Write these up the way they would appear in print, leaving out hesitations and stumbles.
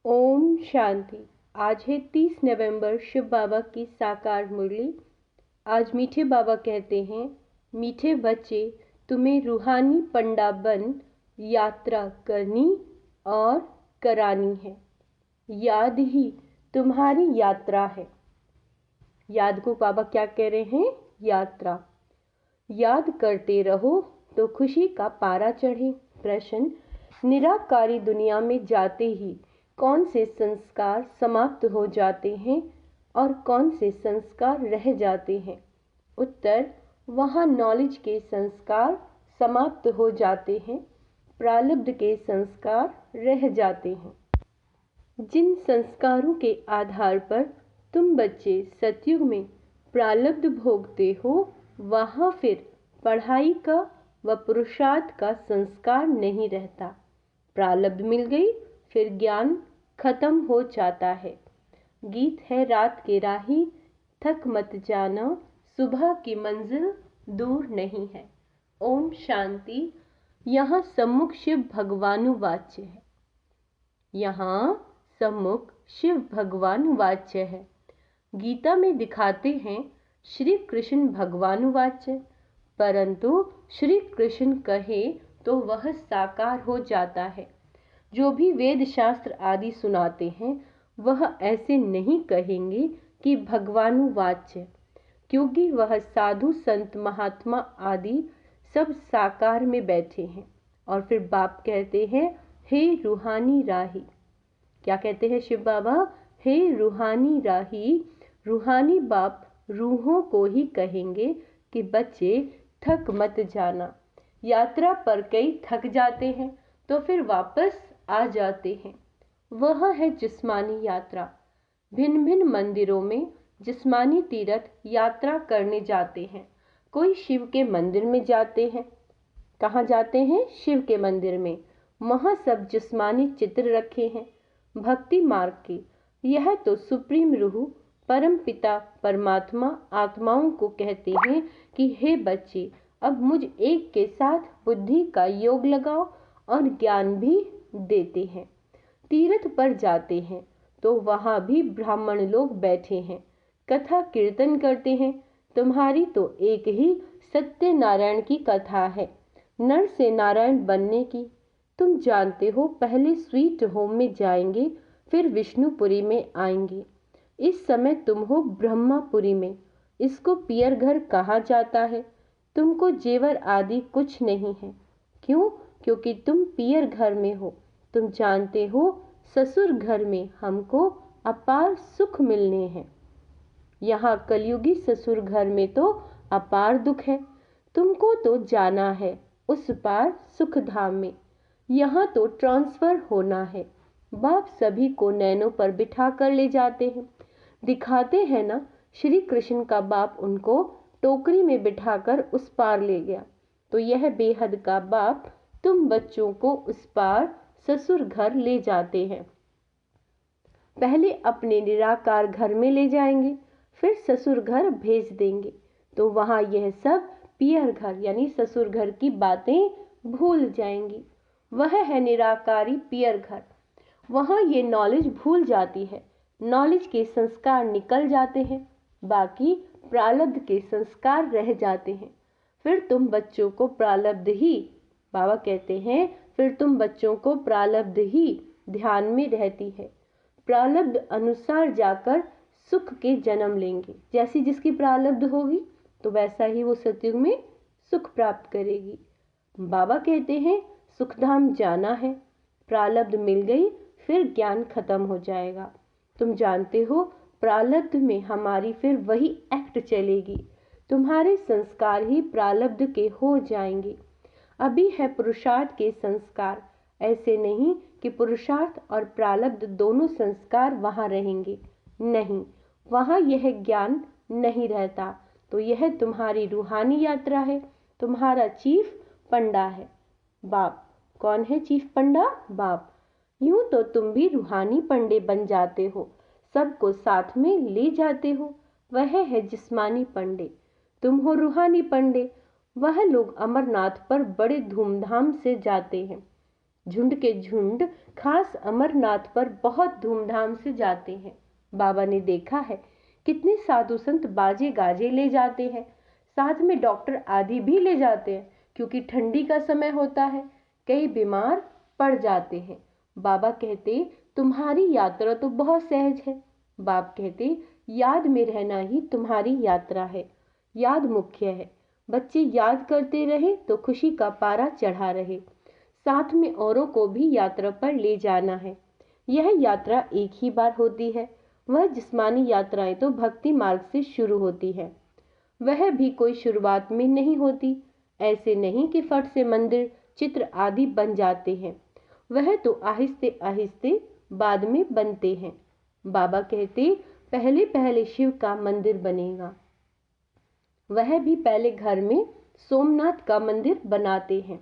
ओम शांति। आज है 30 नवंबर, शिव बाबा की साकार मुरली। आज मीठे बाबा कहते हैं, मीठे बच्चे, तुम्हें रूहानी पंडा बन यात्रा करनी और करानी है। याद ही तुम्हारी यात्रा है। याद को बाबा क्या कह रहे हैं? यात्रा। याद करते रहो तो खुशी का पारा चढ़े। प्रश्न: निराकारी दुनिया में जाते ही कौन से संस्कार समाप्त हो जाते हैं और कौन से संस्कार रह जाते हैं? उत्तर: वहाँ नॉलेज के संस्कार समाप्त हो जाते हैं, प्रारब्ध के संस्कार रह जाते हैं। जिन संस्कारों के आधार पर तुम बच्चे सतयुग में प्रारब्ध भोगते हो, वहाँ फिर पढ़ाई का व पुरुषार्थ का संस्कार नहीं रहता। प्रारब्ध मिल गई, फिर ज्ञान खत्म हो जाता है। गीत है रात के राही, थक मत जाना, सुबह की मंजिल दूर नहीं है। ओम शांति। यहाँ सम्मुख शिव भगवानुवाच्य है। यहाँ सम्मुख शिव भगवानुवाच्य है। गीता में दिखाते हैं श्री कृष्ण भगवानुवाच्य, परंतु श्री कृष्ण कहे तो वह साकार हो जाता है। जो भी वेद शास्त्र आदि सुनाते हैं वह ऐसे नहीं कहेंगे कि भगवानुवाच्य, क्योंकि वह साधु संत महात्मा आदि सब साकार में बैठे हैं। और फिर बाप कहते हैं, हे रूहानी राही। क्या कहते हैं शिव बाबा? हे रूहानी राही। रूहानी बाप रूहों को ही कहेंगे कि बच्चे थक मत जाना। यात्रा पर कई थक जाते हैं तो फिर वापस आ जाते हैं। वह है जिस्मानी यात्रा। भिन्न भिन्न मंदिरों में जिस्मानी तीर्थ यात्रा करने जाते हैं। कोई शिव के मंदिर में जाते हैं। कहाँ जाते हैं? शिव के मंदिर में। वहाँ सब जिस्मानी चित्र रखे हैं भक्ति मार्ग के। यह तो सुप्रीम रूह परम पिता परमात्मा आत्माओं को कहते हैं कि हे बच्चे, अब मुझ एक के साथ बुद्धि का योग लगाओ और ज्ञान भी देते हैं। तीर्थ पर जाते हैं तो वहाँ भी ब्राह्मण लोग बैठे हैं, कथा कीर्तन करते हैं। तुम्हारी तो एक ही सत्यनारायण की कथा है, नर से नारायण बनने की। तुम जानते हो, पहले स्वीट होम में जाएंगे, फिर विष्णुपुरी में आएंगे। इस समय तुम हो ब्रह्मापुरी में। इसको पियर घर कहा जाता है। तुमको जेवर आदि कुछ नहीं है। क्यों? क्योंकि तुम पियर घर में हो। तुम जानते हो, ससुर घर में हमको अपार सुख मिलने हैं। यहाँ कलयुगी ससुर घर में तो अपार दुख है। तुमको तो जाना है उस पार सुख धाम में। यहाँ तो ट्रांसफर होना है। बाप सभी को नैनों पर बिठा कर ले जाते हैं। दिखाते हैं ना, श्री कृष्ण का बाप उनको टोकरी में बिठाकर उस पार ले गया। तो यह बेहद का बाप तुम बच्चों को उस पार ससुर घर ले जाते हैं। पहले अपने निराकार घर में ले जाएंगे, फिर ससुर घर भेज देंगे। तो वहाँ यह सब पियर घर यानी ससुर घर की बातें भूल जाएंगी। वह है निराकारी पियर घर। वहाँ ये नॉलेज भूल जाती है। नॉलेज के संस्कार निकल जाते हैं, बाकी प्रारब्ध के संस्कार रह जाते हैं। फिर तुम बच्चों को प्रारब्ध ही, बाबा कहते हैं, फिर तुम बच्चों को प्रारब्ध ही ध्यान में रहती है। प्रारब्ध अनुसार जाकर सुख के जन्म लेंगे। जैसी जिसकी प्रारब्ध होगी तो वैसा ही वो सतयुग में सुख प्राप्त करेगी। बाबा कहते हैं, सुखधाम जाना है। प्रारब्ध मिल गई, फिर ज्ञान खत्म हो जाएगा। तुम जानते हो, प्रारब्ध में हमारी फिर वही एक्ट चलेगी। तुम्हारे संस्कार ही प्रारब्ध के हो जाएंगे। अभी है पुरुषार्थ के संस्कार। ऐसे नहीं कि पुरुषार्थ और प्रारब्ध दोनों संस्कार वहाँ रहेंगे। नहीं, वहाँ यह ज्ञान नहीं रहता। तो यह तुम्हारी रूहानी यात्रा है। तुम्हारा चीफ पंडा है बाप। कौन है चीफ पंडा? बाप। यूं तो तुम भी रूहानी पंडे बन जाते हो, सबको साथ में ले जाते हो। वह है जिस्मानी पंडे, तुम हो रूहानी पंडे। वह लोग अमरनाथ पर बड़े धूमधाम से जाते हैं। झुंड के झुंड खास अमरनाथ पर बहुत धूमधाम से जाते हैं। बाबा ने देखा है कितने साधु संत बाजे गाजे ले जाते हैं, साथ में डॉक्टर आदि भी ले जाते हैं, क्योंकि ठंडी का समय होता है, कई बीमार पड़ जाते हैं। बाबा कहते तुम्हारी यात्रा तो बहुत सहज है। बाप कहते याद में रहना ही तुम्हारी यात्रा है, याद मुख्य है। बच्चे याद करते रहे तो खुशी का पारा चढ़ा रहे। साथ में औरों को भी यात्रा पर ले जाना है। यह यात्रा एक ही बार होती है। वह जिस्मानी यात्राएं तो भक्ति मार्ग से शुरू होती है, वह भी कोई शुरुआत में नहीं होती। ऐसे नहीं कि फट से मंदिर चित्र आदि बन जाते हैं, वह तो आहिस्ते आहिस्ते बाद में बनते हैं। बाबा कहते पहले पहले शिव का मंदिर बनेगा, वह भी पहले घर में सोमनाथ का मंदिर बनाते हैं,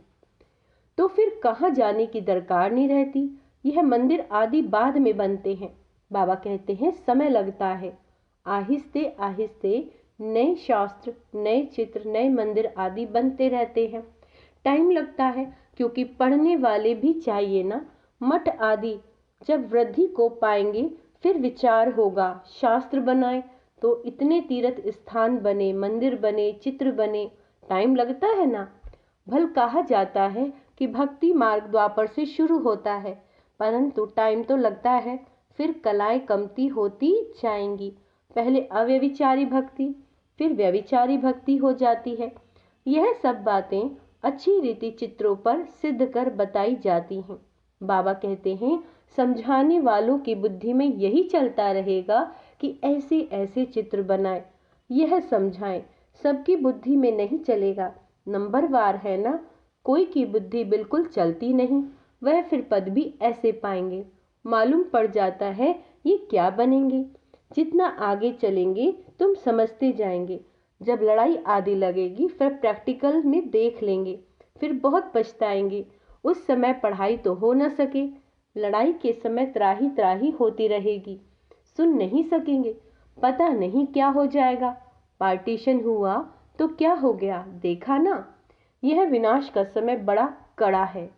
तो फिर कहाँ जाने की दरकार नहीं रहती। यह मंदिर आदि बाद में बनते हैं। बाबा कहते हैं समय लगता है, आहिस्ते आहिस्ते नए शास्त्र, नए चित्र, नए मंदिर आदि बनते रहते हैं। टाइम लगता है, क्योंकि पढ़ने वाले भी चाहिए ना। मठ आदि जब वृद्धि को पाएंगे फिर विचार होगा, शास्त्र बनाए तो इतने तीर्थ स्थान बने, मंदिर बने, चित्र बने, टाइम लगता है ना। भल कहा जाता है कि भक्ति मार्ग द्वापर से शुरू होता है, परंतु टाइम तो लगता है। फिर कलाएं कमती होती जाएंगी। पहले अव्यभिचारी भक्ति, फिर व्यभिचारी भक्ति हो जाती है। यह सब बातें अच्छी रीति चित्रों पर सिद्ध कर बताई जाती हैं। बाबा कहते हैं समझाने वालों की बुद्धि में यही चलता रहेगा कि ऐसे ऐसे चित्र बनाए, यह समझाएं। सबकी बुद्धि में नहीं चलेगा, नंबरवार है ना। कोई की बुद्धि बिल्कुल चलती नहीं, वह फिर पद भी ऐसे पाएंगे, मालूम पड़ जाता है ये क्या बनेंगे। जितना आगे चलेंगे तुम समझते जाएंगे। जब लड़ाई आदि लगेगी फिर प्रैक्टिकल में देख लेंगे, फिर बहुत पछताएंगे। उस समय पढ़ाई तो हो न सके, लड़ाई के समय त्राही त्राही होती रहेगी, सुन नहीं सकेंगे, पता नहीं क्या हो जाएगा। पार्टीशन हुआ तो क्या हो गया, देखा ना। यह विनाश का समय बड़ा कड़ा है।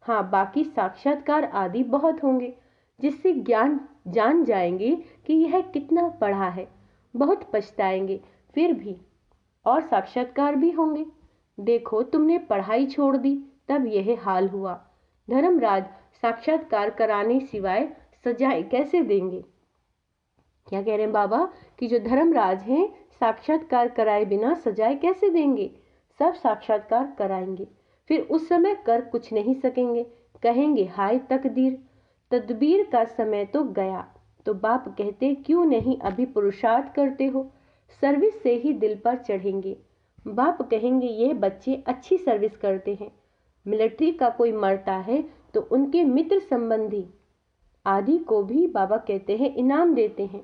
हाँ, बाकी साक्षात्कार आदि बहुत होंगे, जिससे ज्ञान जान जाएंगे कि यह कितना पढ़ा है। बहुत पछताएंगे फिर भी, और साक्षात्कार भी होंगे। देखो तुमने पढ़ाई छोड़ दी तब यह हाल हुआ। धर्मराज साक्षात्कार कराने सिवाय सजाएं कैसे देंगे। क्या कह रहे हैं बाबा कि जो धर्मराज हैं साक्षात्कार कराए बिना सजाए कैसे देंगे। सब साक्षात्कार कराएंगे, फिर उस समय कर कुछ नहीं सकेंगे, कहेंगे हाय तकदीर, तदबीर का समय तो गया। तो बाप कहते क्यों नहीं अभी पुरुषार्थ करते हो, सर्विस से ही दिल पर चढ़ेंगे। बाप कहेंगे ये बच्चे अच्छी सर्विस करते हैं। मिलिट्री का कोई मरता है तो उनके मित्र संबंधी आदि को भी बाबा कहते हैं इनाम देते हैं।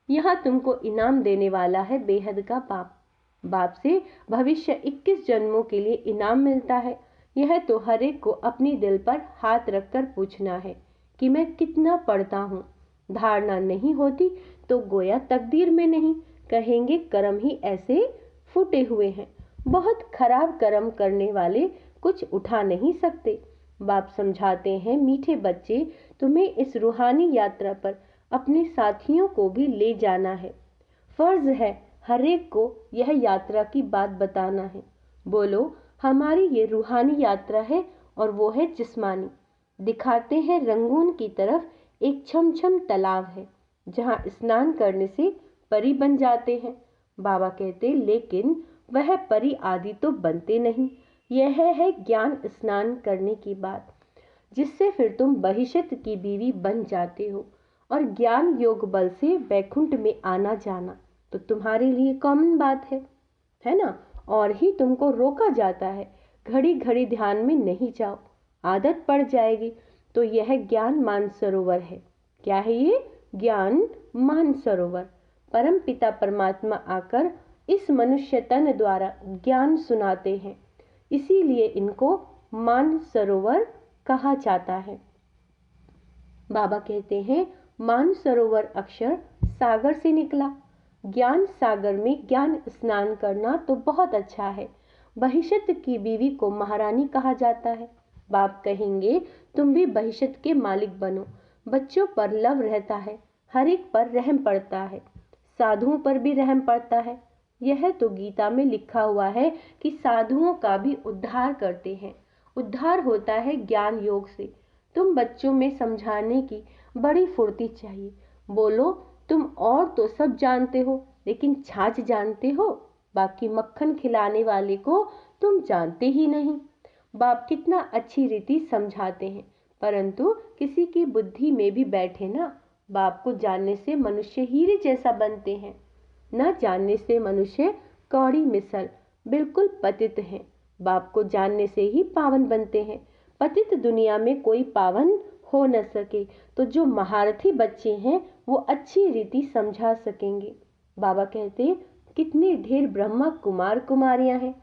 यहाँ तुमको इनाम देने वाला है बेहद का बाप। बाप से भविष्य 21 जन्मों के लिए इनाम मिलता है। यह तो हर एक को अपनी दिल पर हाथ रखकर पूछना है कि मैं कितना पढ़ता हूँ। धारणा नहीं होती तो गोया तकदीर में नहीं, कहेंगे कर्म ही ऐसे फूटे हुए हैं। बहुत खराब कर्म करने वाले कुछ उठा नहीं सकते। बाप समझाते हैं मीठे बच्चे, तुम्हें इस रूहानी यात्रा पर अपने साथियों को भी ले जाना है। फर्ज है हर एक को यह यात्रा की बात बताना है। बोलो हमारी ये रूहानी यात्रा है और वो है जिस्मानी। दिखाते हैं रंगून की तरफ एक छमछम तालाब है, जहाँ स्नान करने से परी बन जाते हैं। बाबा कहते लेकिन वह परी आदि तो बनते नहीं। यह है ज्ञान स्नान करने की बात, जिससे फिर तुम बहिष्त की बीवी बन जाते हो और ज्ञान योग बल से वैकुंठ में आना जाना तो तुम्हारे लिए कॉमन बात है ना। और ही तुमको रोका जाता है, घड़ी घड़ी ध्यान में नहीं जाओ, आदत पड़ जाएगी। तो यह ज्ञान मानसरोवर है। क्या है ये ज्ञान मानसरोवर। परम पिता परमात्मा आकर इस मनुष्य तन द्वारा ज्ञान सुनाते हैं, इसीलिए इनको मानसरोवर कहा जाता है। बाबा कहते हैं मानसरोवर अक्षर सागर से निकला। ज्ञान सागर में ज्ञान स्नान करना तो बहुत अच्छा है। बहिष्त की बीवी को महारानी कहा जाता है। बाप कहेंगे तुम भी भविष्य के मालिक बनो। बच्चों पर लव रहता है, हर एक पर रहम पड़ता है, साधुओं पर भी रहम पड़ता है। यह तो गीता में लिखा हुआ है कि साधुओं का भी उद्धार करते हैं। उद्धार होता है ज्ञान योग से। तुम बच्चों में समझाने की बड़ी फुर्ती चाहिए। बोलो तुम और तो सब जानते हो, लेकिन छाछ जानते हो, बाकी मक्खन खिलाने वाले को तुम जानते ही नहीं। बाप कितना अच्छी रीति समझाते हैं, परंतु किसी की बुद्धि में भी बैठे ना। बाप को जानने से मनुष्य हीरे जैसा बनते हैं, न जानने से मनुष्य कौड़ी मिसल बिल्कुल पतित हैं। बाप को जानने से ही पावन बनते हैं। पतित दुनिया में कोई पावन हो न सके, तो जो महारथी बच्चे हैं वो अच्छी रीति समझा सकेंगे। बाबा कहते कितने ढेर ब्रह्मा कुमार कुमारियां हैं।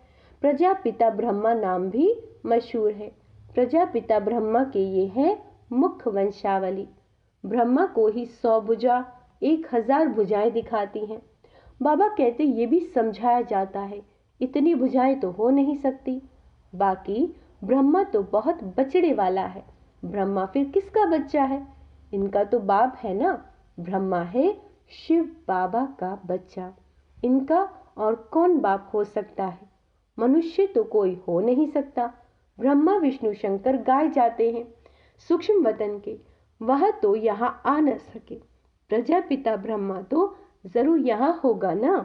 प्रजापिता ब्रह्मा नाम भी मशहूर है। प्रजापिता ब्रह्मा के ये हैं मुख्य वंशावली। ब्रह्मा को ही 100 भुजा 1000 भुजाएं दिखाती हैं। बाबा कहते ये भी समझाया जाता है इतनी भुजाएं तो हो नहीं सकती। बाकी ब्रह्मा तो बहुत बचड़े वाला है। ब्रह्मा फिर किसका बच्चा है? इनका तो बाप है ना। ब्रह्मा है शिव बाबा का बच्चा। इनका और कौन बाप हो सकता है? मनुष्य तो कोई हो नहीं सकता। ब्रह्मा विष्णु शंकर गाए जाते हैं सूक्ष्म वतन के, वह तो यहाँ आ न सके। प्रजापिता ब्रह्मा तो जरूर यहाँ होगा ना।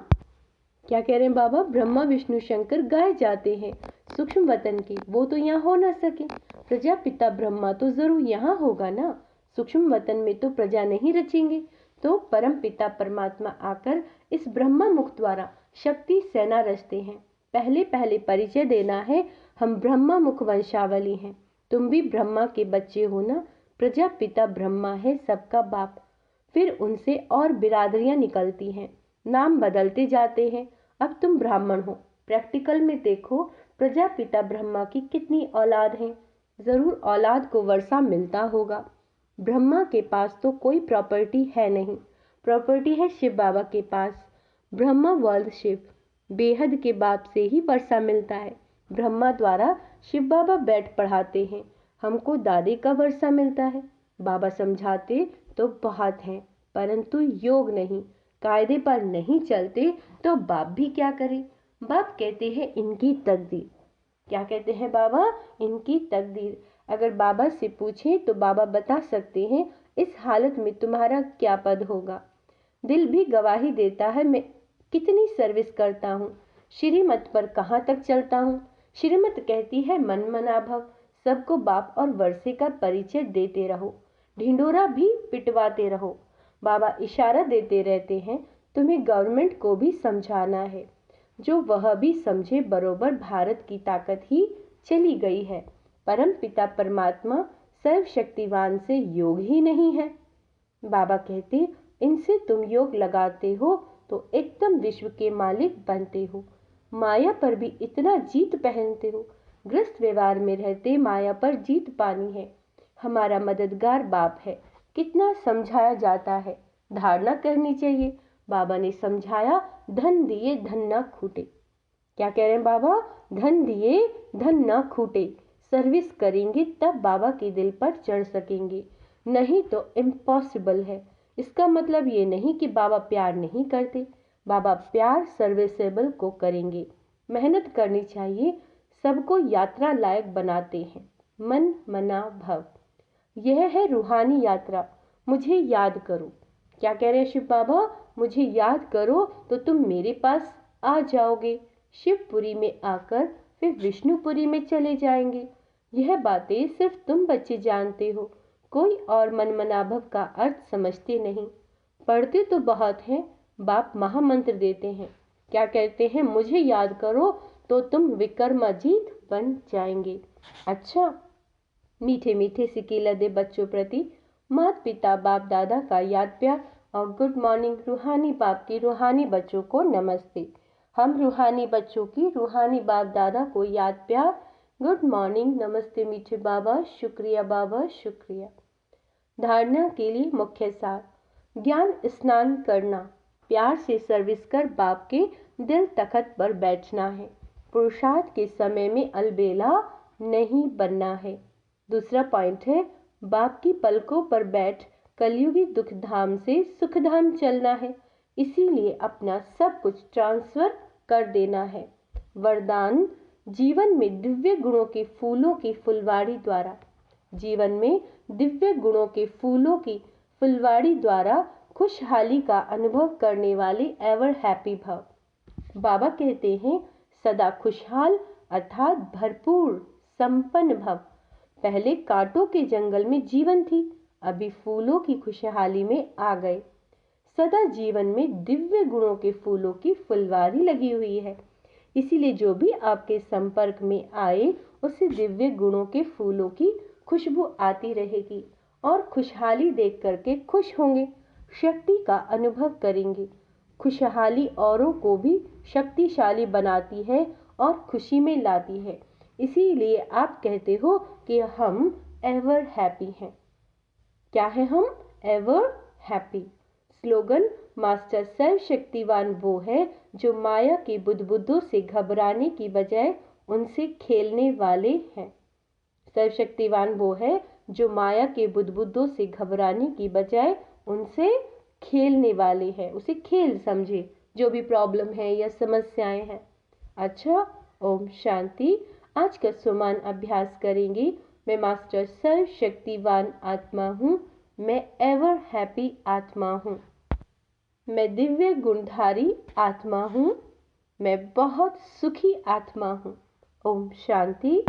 क्या कह रहे हैं बाबा? ब्रह्मा विष्णु शंकर गाए जाते हैं सूक्ष्म वतन के, वो तो यहाँ हो ना सके। प्रजापिता ब्रह्मा तो जरूर यहाँ होगा ना। सूक्ष्म वतन में तो प्रजा नहीं रचेंगे, तो परम पिता परमात्मा आकर इस ब्रह्मा मुख द्वारा शक्ति सेना रचते हैं। पहले पहले परिचय देना है, हम ब्रह्मा मुख वंशावली हैं। तुम भी ब्रह्मा के बच्चे हो ना। प्रजापिता ब्रह्मा है सबका बाप। फिर उनसे और बिरादरियां निकलती हैं, नाम बदलते जाते हैं। अब तुम ब्राह्मण हो। प्रैक्टिकल में देखो प्रजापिता ब्रह्मा की कितनी औलाद हैं। जरूर औलाद को वर्षा मिलता होगा। ब्रह्मा के पास तो कोई प्रॉपर्टी है नहीं, प्रॉपर्टी है शिव बाबा के पास। ब्रह्मा वर्ल्ड शिव, बेहद के बाप से ही वर्षा मिलता है। ब्रह्मा द्वारा शिव बाबा बैठ पढ़ाते हैं, हमको दादे का वर्षा मिलता है। बाबा समझाते तो बहुत हैं, परंतु योग नहीं, कायदे पर नहीं चलते तो बाप भी क्या करे। बाप कहते हैं इनकी तकदीर। क्या कहते हैं बाबा? इनकी तकदीर। अगर बाबा से पूछे तो बाबा बता सकते हैं इस हालत में तुम्हारा क्या पद होगा। दिल भी गवाही देता है मैं कितनी सर्विस करता हूँ, श्रीमत पर कहाँ तक चलता हूँ। श्रीमत कहती है मन मना भव, सबको बाप और वर्षे का परिचय देते रहो, ढिंडोरा भी पिटवाते रहो। बाबा इशारा देते रहते हैं तुम्हें गवर्नमेंट को भी समझाना है, जो वह भी समझे बरोबर भारत की ताकत ही चली गई है। परम पिता परमात्मा सर्वशक्तिवान से योग ही नहीं है। बाबा कहते इनसे तुम योग लगाते हो तो एकदम विश्व के मालिक बनते हो। माया पर भी इतना जीत पहनते हो। ग्रस्त व्यवहार में रहते माया पर जीत पानी है। हमारा मददगार बाप है। कितना समझाया जाता है, धारणा करनी चाहिए। बाबा ने समझाया धन दिए धन ना खूटे। क्या कह रहे हैं बाबा? धन दिए धन ना खूटे। सर्विस करेंगे तब बाबा के दिल पर चढ़ सकेंगे, नहीं तो इम्पॉसिबल है। इसका मतलब ये नहीं कि बाबा प्यार नहीं करते। बाबा प्यार सर्विसेबल को करेंगे। मेहनत करनी चाहिए, सबको यात्रा लायक बनाते हैं। मन मना भव, यह है रूहानी यात्रा। मुझे याद करो। क्या कह रहे हैं शिव बाबा? मुझे याद करो तो तुम मेरे पास आ जाओगे। शिवपुरी में आकर फिर विष्णुपुरी में चले जाएंगे। यह बातें सिर्फ तुम बच्चे जानते हो, कोई और मनमनाभव का अर्थ समझते नहीं। पढ़ते तो बहुत हैं, बाप महामंत्र देते हैं। क्या कहते हैं? मुझे याद करो तो तुम विक्रमाजीत बन जाएंगे। अच्छा, मीठे मीठे सिकीला दे बच्चों प्रति माता पिता बाप दादा का याद प्यार और गुड मॉर्निंग। रूहानी बाप की रूहानी बच्चों को नमस्ते। हम रूहानी बच्चों की रूहानी बाप दादा को याद प्यार, गुड मॉर्निंग, नमस्ते मीठे बाबा, शुक्रिया बाबा, शुक्रिया। धारणा के लिए मुख्य सार, ज्ञान स्नान करना, प्यार से सर्विस कर बाप के दिल तखत पर बैठना है। पुरुषार्थ के समय में अलबेला नहीं बनना है। दूसरा पॉइंट है, बाप की पलकों पर बैठ कलयुगी दुख धाम से सुख धाम चलना है, इसीलिए अपना सब कुछ ट्रांसफर कर देना है। वरदान, जीवन में दिव्य गुणों के फूलों की फुलवाड़ी द्वारा, जीवन में दिव्य गुणों के फूलों की फुलवाड़ी द्वारा खुशहाली का अनुभव करने वाले एवर हैप्पी भव। बाबा कहते हैं, सदा खुशहाल अर्थात भरपूर संपन्न भव। पहले कांटों के जंगल में जीवन थी, अभी फूलों की खुशहाली में आ गए। सदा जीवन में दिव्य गुणों के फूलों की फुलवारी लगी हुई है, इसीलिए जो भी आपके संपर्क में आए उसे दिव्य गुणों के फूलों की खुशबू आती रहेगी और खुशहाली देख करके खुश होंगे, शक्ति का अनुभव करेंगे। खुशहाली औरों को भी शक्तिशाली बनाती है और खुशी में लाती है, इसीलिए आप कहते हो कि हम एवर हैप्पी हैं। क्या है हम? Ever happy. स्लोगन, मास्टर सर्वशक्तिवान वो है जो माया के बुदबुदों से घबराने की बजाय उनसे खेलने वाले हैं। सर्वशक्तिवान वो है जो माया के बुदबुदों से घबराने की बजाय उनसे खेलने वाले हैं, उसे खेल समझे, जो भी प्रॉब्लम है या समस्याएं हैं। अच्छा, ओम शांति। आज का सुमान अभ्यास करेंगे। मैं मास्टर सर्वशक्तिवान आत्मा हूँ, मैं एवर हैप्पी आत्मा हूँ, मैं दिव्य गुणधारी आत्मा हूँ, मैं बहुत सुखी आत्मा हूँ। ओम शांति।